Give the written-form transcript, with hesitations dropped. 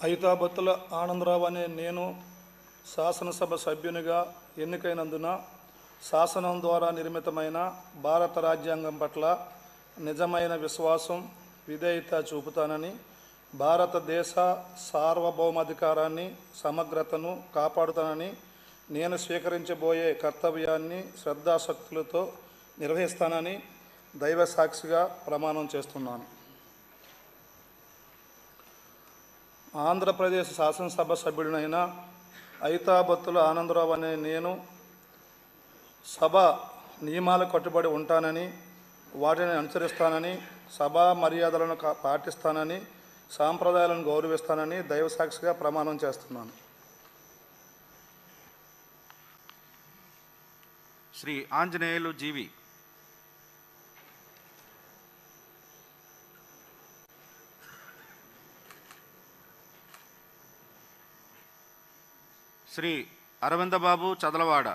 ఐతాబత్తుల ఆనందరావు అనే నేను శాసనసభ సభ్యునిగా ఎన్నికైనందున శాసనం ద్వారా నిర్మితమైన భారత రాజ్యాంగం పట్ల నిజమైన విశ్వాసం, విధేయత చూపుతానని, భారతదేశ సార్వభౌమాధికారాన్ని, సమగ్రతను కాపాడుతానని నేను స్వీకరించబోయే కర్తవ్యాన్ని శ్రద్ధాశక్తులతో నిర్వహిస్తానని దైవ సాక్షిగా ప్రమాణం చేస్తున్నాను. ఆంధ్రప్రదేశ్ శాసనసభ సభ్యుడినైన ఐతాబత్తుల ఆనందరావు అనే నేను సభ నియమాలకు కట్టుబడి ఉంటానని, వాటిని అనుసరిస్తానని, సభా మర్యాదలను పాటిస్తానని, సాంప్రదాయాలను గౌరవిస్తానని దైవసాక్షిగా ప్రమాణం చేస్తున్నాను. శ్రీ ఆంజనేయులు జీవి. శ్రీ అరవిందబాబు చదలవాడ.